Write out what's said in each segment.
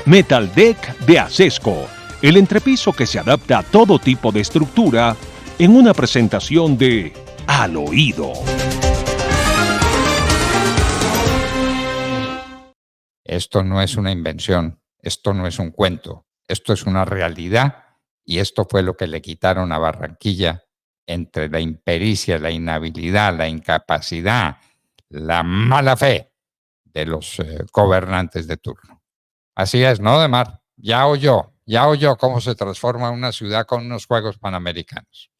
Metal Deck de Acesco, el entrepiso que se adapta a todo tipo de estructura en una presentación de Al Oído. Esto no es una invención, esto no es un cuento, esto es una realidad y esto fue lo que le quitaron a Barranquilla entre la impericia, la inhabilidad, la incapacidad, la mala fe de los gobernantes de turno. Así es, ¿no, Demar? Ya oyó cómo se transforma una ciudad con unos Juegos Panamericanos.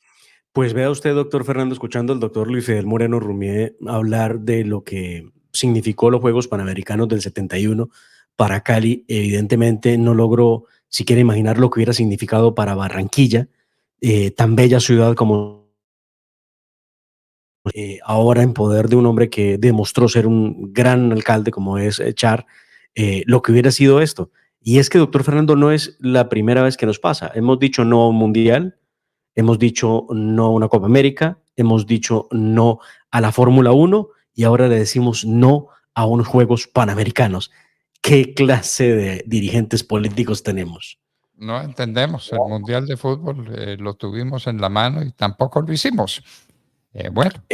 Pues vea usted, doctor Fernando, escuchando al doctor Luis Fidel Moreno Rumié hablar de lo que significó los Juegos Panamericanos del 71 para Cali, evidentemente no logro siquiera imaginar lo que hubiera significado para Barranquilla, tan bella ciudad como ahora en poder de un hombre que demostró ser un gran alcalde como es Char, lo que hubiera sido esto. Y es que, doctor Fernando, no es la primera vez que nos pasa. Hemos dicho no a un mundial, hemos dicho no a una Copa América, hemos dicho no a la Fórmula 1 y ahora le decimos no a unos Juegos Panamericanos. ¿Qué clase de dirigentes políticos tenemos? No entendemos, el Mundial de Fútbol lo tuvimos en la mano y tampoco lo hicimos. Bueno,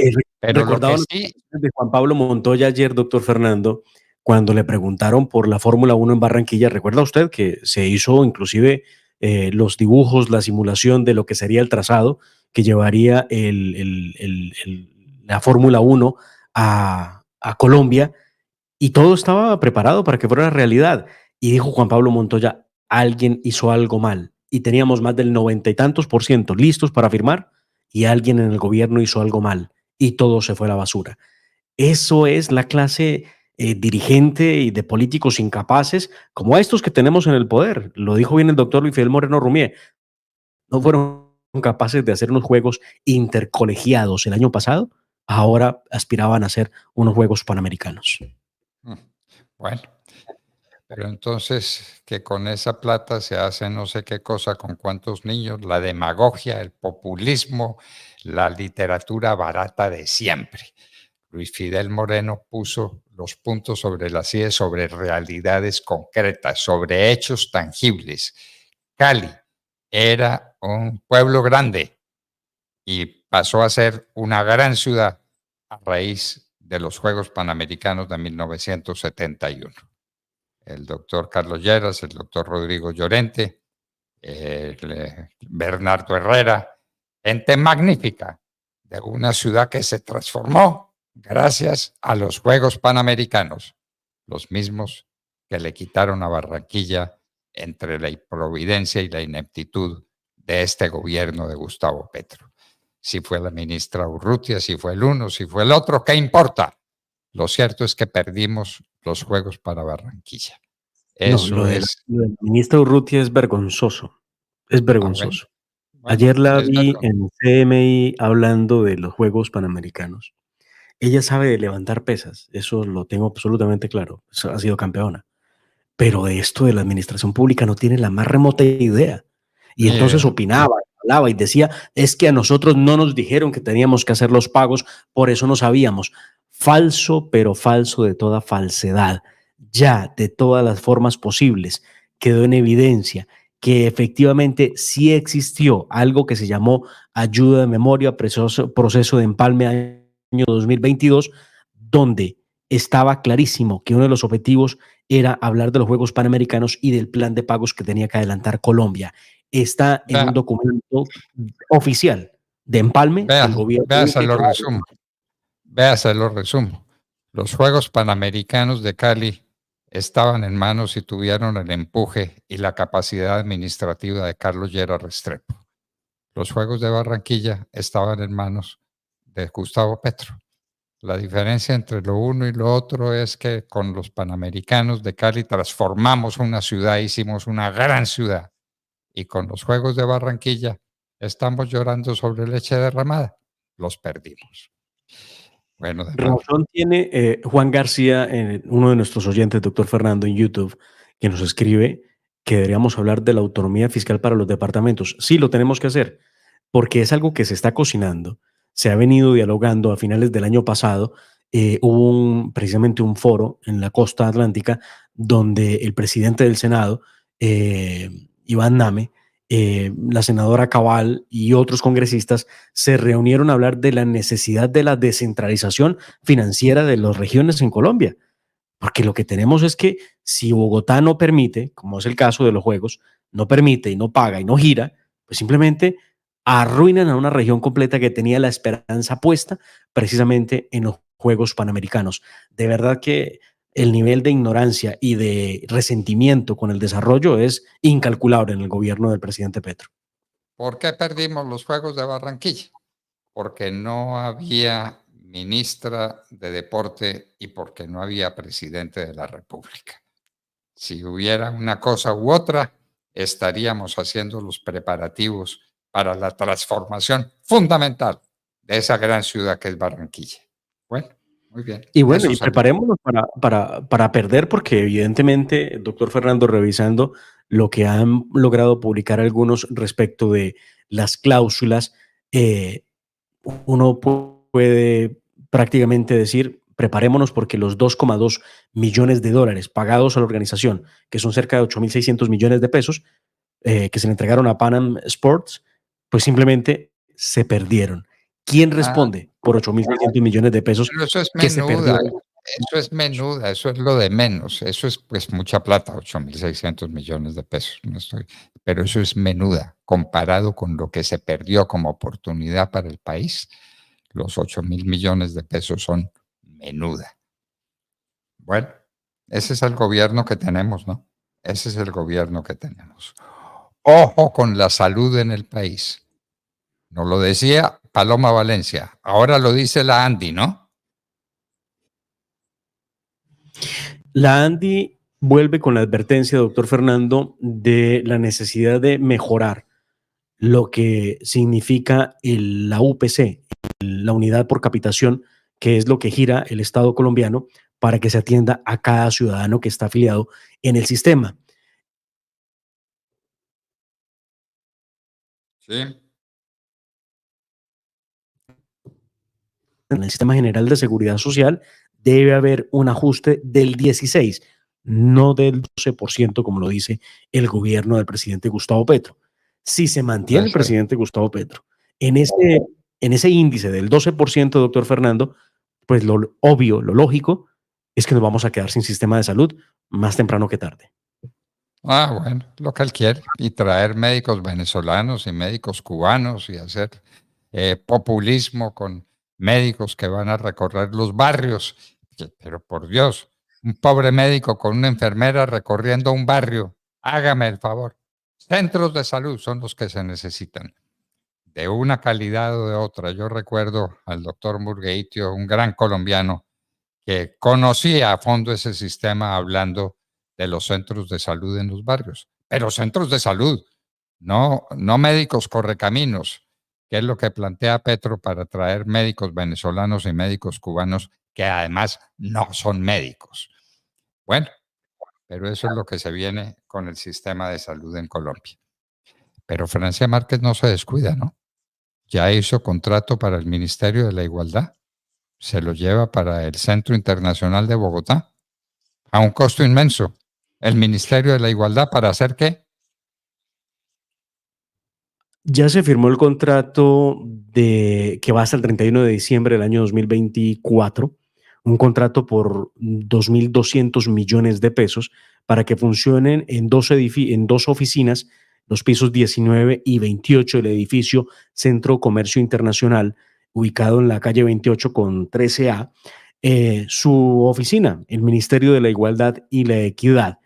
pero lo que sí... de Juan Pablo Montoya ayer, doctor Fernando, cuando le preguntaron por la Fórmula 1 en Barranquilla, ¿recuerda usted que se hizo inclusive los dibujos, la simulación de lo que sería el trazado que llevaría la Fórmula 1 a Colombia? Y todo estaba preparado para que fuera realidad. Y dijo Juan Pablo Montoya, alguien hizo algo mal. Y teníamos más del 90 y tantos por ciento listos para firmar y alguien en el gobierno hizo algo mal y todo se fue a la basura. Eso es la clase dirigente y de políticos incapaces como estos que tenemos en el poder. Lo dijo bien el doctor Luis Fidel Moreno Rumié. No fueron capaces de hacer unos juegos intercolegiados el año pasado, ahora aspiraban a hacer unos juegos panamericanos. Bueno, pero entonces que con esa plata se hace no sé qué cosa con cuántos niños, la demagogia, el populismo, la literatura barata de siempre. Luis Fidel Moreno puso los puntos sobre las IES, sobre realidades concretas, sobre hechos tangibles. Cali era un pueblo grande y pasó a ser una gran ciudad a raíz de los Juegos Panamericanos de 1971. El doctor Carlos Lleras, el doctor Rodrigo Llorente, Bernardo Herrera, gente magnífica de una ciudad que se transformó gracias a los Juegos Panamericanos, los mismos que le quitaron a Barranquilla entre la improvidencia y la ineptitud de este gobierno de Gustavo Petro. Si fue la ministra Urrutia, si fue el uno, si fue el otro, ¿qué importa? Lo cierto es que perdimos los Juegos para Barranquilla. Eso lo del ministro Urrutia es vergonzoso. Es vergonzoso. Bueno, ayer la vi en CMI hablando de los Juegos Panamericanos. Ella sabe de levantar pesas, eso lo tengo absolutamente claro. Ha sido campeona. Pero de esto de la administración pública no tiene la más remota idea. Y entonces opinaba, hablaba y decía, es que a nosotros no nos dijeron que teníamos que hacer los pagos, por eso no sabíamos. Falso, pero falso de toda falsedad. Ya de todas las formas posibles quedó en evidencia que efectivamente sí existió algo que se llamó ayuda de memoria, proceso de empalme año 2022, donde estaba clarísimo que uno de los objetivos era hablar de los Juegos Panamericanos y del plan de pagos que tenía que adelantar Colombia. Está en un documento oficial de empalme del gobierno. Véase lo resumo. Los Juegos Panamericanos de Cali estaban en manos y tuvieron el empuje y la capacidad administrativa de Carlos Lleras Restrepo. Los Juegos de Barranquilla estaban en manos de Gustavo Petro. La diferencia entre lo uno y lo otro es que con los Panamericanos de Cali transformamos una ciudad, hicimos una gran ciudad. Y con los Juegos de Barranquilla estamos llorando sobre leche derramada. Los perdimos. Bueno, razón tiene Juan García, uno de nuestros oyentes, doctor Fernando, en YouTube, que nos escribe que deberíamos hablar de la autonomía fiscal para los departamentos. Sí, lo tenemos que hacer, porque es algo que se está cocinando. Se ha venido dialogando a finales del año pasado hubo precisamente un foro en la costa atlántica donde el presidente del Senado, Iván Name, la senadora Cabal y otros congresistas se reunieron a hablar de la necesidad de la descentralización financiera de las regiones en Colombia. Porque lo que tenemos es que si Bogotá no permite, como es el caso de los juegos, no permite y no paga y no gira, pues simplemente arruinan a una región completa que tenía la esperanza puesta precisamente en los Juegos Panamericanos. De verdad que el nivel de ignorancia y de resentimiento con el desarrollo es incalculable en el gobierno del presidente Petro. ¿Por qué perdimos los Juegos de Barranquilla? Porque no había ministra de Deporte y porque no había presidente de la República. Si hubiera una cosa u otra, estaríamos haciendo los preparativos para la transformación fundamental de esa gran ciudad que es Barranquilla. Bueno, muy bien. Y bueno, Eso y salió. preparémonos para perder, porque evidentemente, doctor Fernando, revisando lo que han logrado publicar algunos respecto de las cláusulas, uno puede prácticamente decir, preparémonos porque los 2,2 millones de dólares pagados a la organización, que son cerca de 8.600 millones de pesos, que se le entregaron a Panam Sports, pues simplemente se perdieron. ¿Quién Ah, responde por 8.600 millones de pesos pero eso es que se menuda, perdieron? eso es lo de menos, eso es pues mucha plata, 8.600 millones de pesos, no estoy, pero eso es menuda comparado con lo que se perdió como oportunidad para el país. Los 8.000 millones de pesos son menuda. Bueno, ese es el gobierno que tenemos, ¿no? Ese es el gobierno que tenemos. Ojo con la salud en el país. Nos lo decía Paloma Valencia, ahora lo dice la Andy, ¿no? La ANDI vuelve con la advertencia, doctor Fernando, de la necesidad de mejorar lo que significa la UPC, la unidad por capitación, que es lo que gira el Estado colombiano para que se atienda a cada ciudadano que está afiliado en el sistema. Sí. En el sistema general de seguridad social debe haber un ajuste del 16, no del 12%, como lo dice el gobierno del presidente Gustavo Petro. Si se mantiene el presidente Gustavo Petro en ese índice del 12%, doctor Fernando, pues lo obvio, lo lógico, es que nos vamos a quedar sin sistema de salud más temprano que tarde. Ah, bueno, lo que él quiere. Y traer médicos venezolanos y médicos cubanos y hacer populismo con médicos que van a recorrer los barrios. Pero por Dios, un pobre médico con una enfermera recorriendo un barrio. Hágame el favor. Centros de salud son los que se necesitan, de una calidad o de otra. Yo recuerdo al doctor Murgueitio, un gran colombiano, que conocía a fondo ese sistema hablando de los centros de salud en los barrios. Pero centros de salud, no médicos correcaminos, que es lo que plantea Petro para traer médicos venezolanos y médicos cubanos que además no son médicos. Bueno, pero eso es lo que se viene con el sistema de salud en Colombia. Pero Francia Márquez no se descuida, ¿no? Ya hizo contrato para el Ministerio de la Igualdad, se lo lleva para el Centro Internacional de Bogotá a un costo inmenso. El Ministerio de la Igualdad, ¿para hacer qué? Ya se firmó el contrato que va hasta el 31 de diciembre del año 2024, un contrato por 2.200 millones de pesos para que funcionen en dos oficinas, los pisos 19 y 28 del edificio Centro Comercio Internacional, ubicado en la calle 28 con 13A, su oficina, el Ministerio de la Igualdad y la Equidad.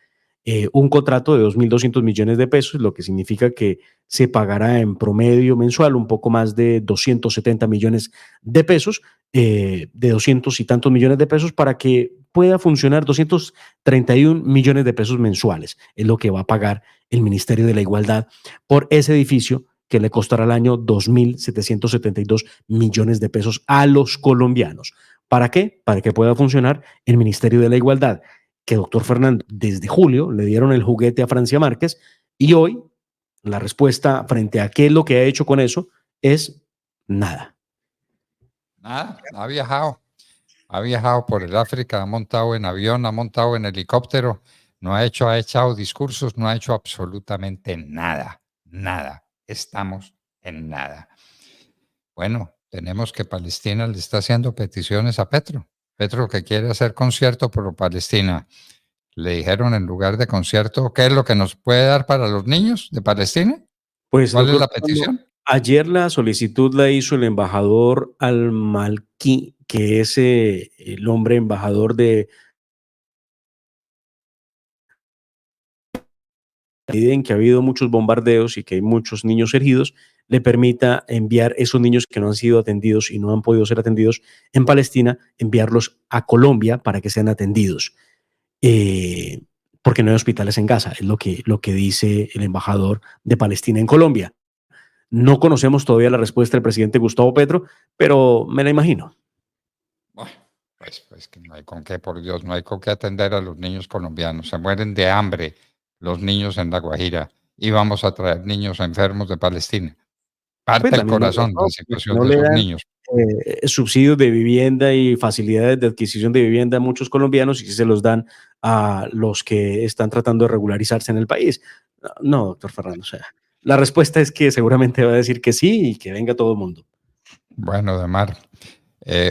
Un contrato de 2.200 millones de pesos, lo que significa que se pagará en promedio mensual un poco más de 270 millones de pesos, de 200 y tantos millones de pesos para que pueda funcionar 231 millones de pesos mensuales. Es lo que va a pagar el Ministerio de la Igualdad por ese edificio que le costará al año 2.772 millones de pesos a los colombianos. ¿Para qué? Para que pueda funcionar el Ministerio de la Igualdad, que doctor Fernando, desde julio le dieron el juguete a Francia Márquez y hoy la respuesta frente a qué es lo que ha hecho con eso es nada. Nada, ha viajado. Ha viajado por el África, ha montado en avión, ha montado en helicóptero, ha echado discursos, no ha hecho absolutamente nada, nada. Estamos en nada. Bueno, tenemos que Palestina le está haciendo peticiones a Petro. Petro que quiere hacer concierto por Palestina. Le dijeron en lugar de concierto, ¿qué es lo que nos puede dar para los niños de Palestina? Pues, ¿Cuál es doctor la Fernando, petición? ayer la solicitud la hizo el embajador al-Malki, que es el hombre embajador de medida en que ha habido muchos bombardeos y que hay muchos niños heridos, le permita enviar esos niños que no han sido atendidos y no han podido ser atendidos en Palestina, enviarlos a Colombia para que sean atendidos. Eh, porque no hay hospitales en Gaza, es lo que dice el embajador de Palestina en Colombia. No conocemos todavía la respuesta del presidente Gustavo Petro, pero me la imagino. Bueno, pues que no hay con qué, por Dios, no hay con qué atender a los niños colombianos. Se mueren de hambre los niños en La Guajira y vamos a traer niños enfermos de Palestina. Pues Parte el también corazón la situación no de le esos dan niños. subsidios de vivienda y facilidades de adquisición de vivienda a muchos colombianos y se los dan a los que están tratando de regularizarse en el país. No, doctor Fernando, o sea, la respuesta es que seguramente va a decir que sí y que venga todo el mundo. Bueno, Demar,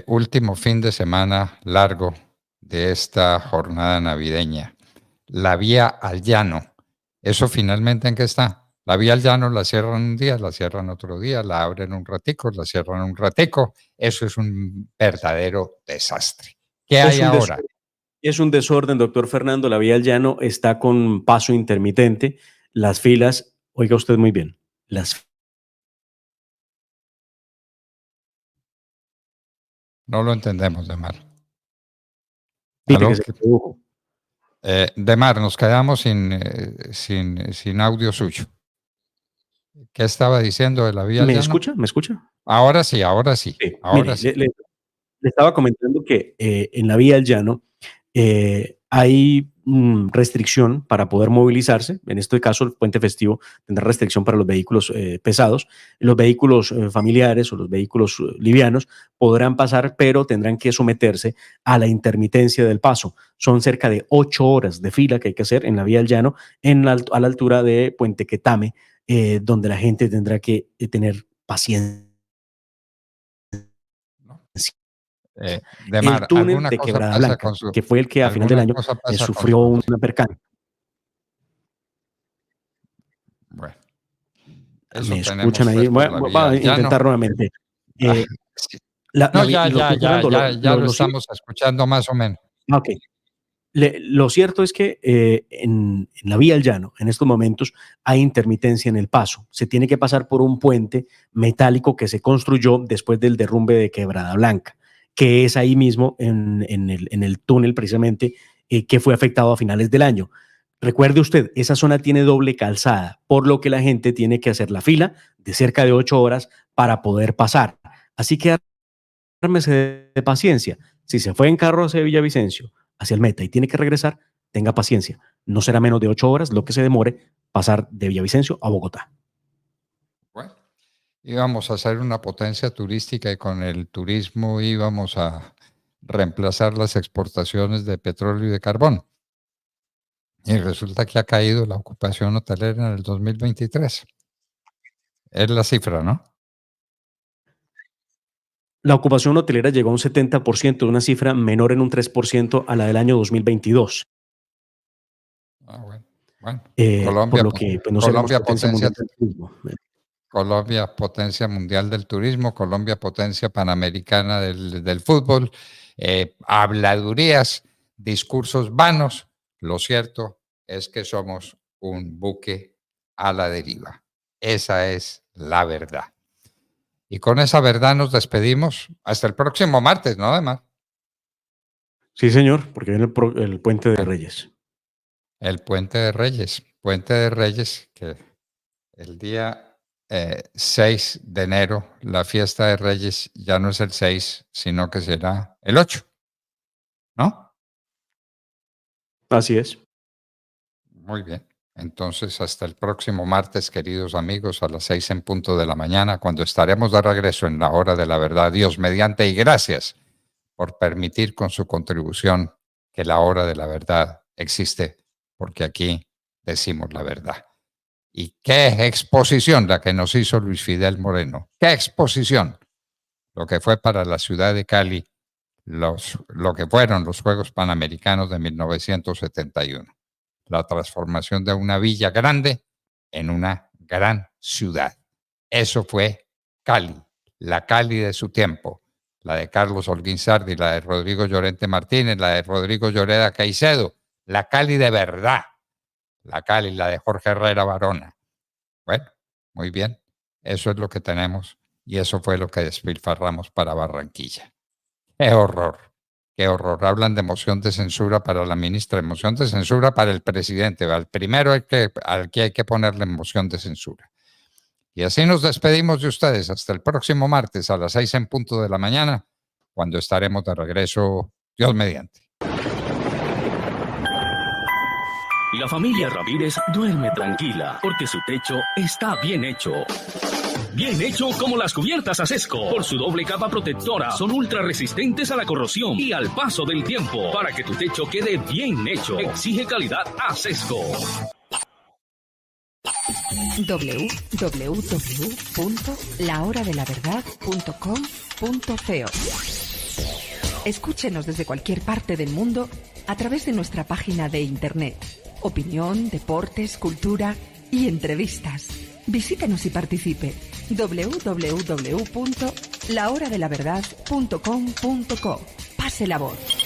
último fin de semana largo de esta jornada navideña. La vía al llano. ¿Eso finalmente en qué está? La vía al llano la cierran un día, la cierran otro día, la abren un ratico, la cierran un ratico. Eso es un verdadero desastre. ¿Qué hay Es un ahora? desorden, es un desorden, doctor Fernando. La vía al llano está con paso intermitente. Las filas, oiga usted muy bien, las No lo entendemos, Demar. filas que ¿Aló? se produjo. Demar, nos quedamos sin audio suyo. ¿Qué estaba diciendo de la vía al ¿Me llano? escucha? ¿Me escucha? Ahora sí, ahora sí, Sí, ahora mire, sí. le estaba comentando que en la vía al llano hay restricción para poder movilizarse. En este caso, el puente festivo tendrá restricción para los vehículos pesados. Los vehículos familiares o los vehículos livianos podrán pasar, pero tendrán que someterse a la intermitencia del paso. Son cerca de 8 horas de fila que hay que hacer en la vía al llano a la altura de Puente Quetame, donde la gente tendrá que tener paciencia. El Demar, túnel de Quebrada Blanca, que fue el que a final del alguna año cosa pasa con sufrió su una percance. bueno, eso ¿Me tenemos escuchan ahí? pues Voy por a, la voy vía a al llano. intentar nuevamente. Ah, Eh, sí. No, doctor Fernando, ya lo estamos escuchando más o menos. ok. Lo cierto es que en la vía al llano, en estos momentos, hay intermitencia en el paso. Se tiene que pasar por un puente metálico que se construyó después del derrumbe de Quebrada Blanca, que es ahí mismo en el túnel precisamente que fue afectado a finales del año. Recuerde usted, esa zona tiene doble calzada, por lo que la gente tiene que hacer la fila de cerca de 8 horas para poder pasar. Así que ármese de paciencia. Si se fue en carro hacia Villavicencio, hacia el Meta y tiene que regresar, tenga paciencia. No será menos de 8 horas lo que se demore pasar de Villavicencio a Bogotá. Bueno, íbamos a ser una potencia turística y con el turismo íbamos a reemplazar las exportaciones de petróleo y de carbón. Y resulta que ha caído la ocupación hotelera en el 2023. Es la cifra, ¿no? La ocupación hotelera llegó a un 70%, una cifra menor en un 3% a la del año 2022. Ah, bueno. Bueno, Por lo que pues, no seremos Colombia potencia potencia mundial del turismo. Colombia, potencia mundial del turismo, Colombia, potencia panamericana del fútbol, habladurías, discursos vanos. Lo cierto es que somos un buque a la deriva. Esa es la verdad. Y con esa verdad nos despedimos hasta el próximo martes, ¿no, Además? Sí, señor, porque viene el Puente de Bueno, Reyes. el Puente de Reyes, que el día 6 de enero, la fiesta de Reyes ya no es el 6, sino que será el 8, ¿no? Así es. Muy bien. Entonces, hasta el próximo martes, queridos amigos, a las 6 en punto de la mañana, cuando estaremos de regreso en la hora de la verdad. Dios mediante y gracias por permitir con su contribución que la hora de la verdad existe, porque aquí decimos la verdad. Y qué exposición la que nos hizo Luis Fidel Moreno. ¡Qué exposición! Lo que fue para la ciudad de Cali, lo que fueron los Juegos Panamericanos de 1971. La transformación de una villa grande en una gran ciudad. Eso fue Cali, la Cali de su tiempo. La de Carlos Holguín Sardi, la de Rodrigo Llorente Martínez, la de Rodrigo Lloreda Caicedo. La Cali de verdad. La Cali, la de Jorge Herrera Barona. Bueno, muy bien. Eso es lo que tenemos y eso fue lo que despilfarramos para Barranquilla. ¡Qué horror! ¡Qué horror! Hablan de moción de censura para la ministra, de moción de censura para el presidente. Al primero al que hay que ponerle moción de censura. Y así nos despedimos de ustedes hasta el próximo martes a las 6 en punto de la mañana, cuando estaremos de regreso, Dios mediante. La familia Ramírez duerme tranquila porque su techo está bien hecho. Bien hecho como las cubiertas Asesco. Por su doble capa protectora, son ultra resistentes a la corrosión y al paso del tiempo. Para que tu techo quede bien hecho, exige calidad Asesco. www.lahoradelaverdad.com.co. Escúchenos desde cualquier parte del mundo a través de nuestra página de internet. Opinión, deportes, cultura y entrevistas. Visítenos y participe. www.lahoradelaverdad.com.co. Pase la voz.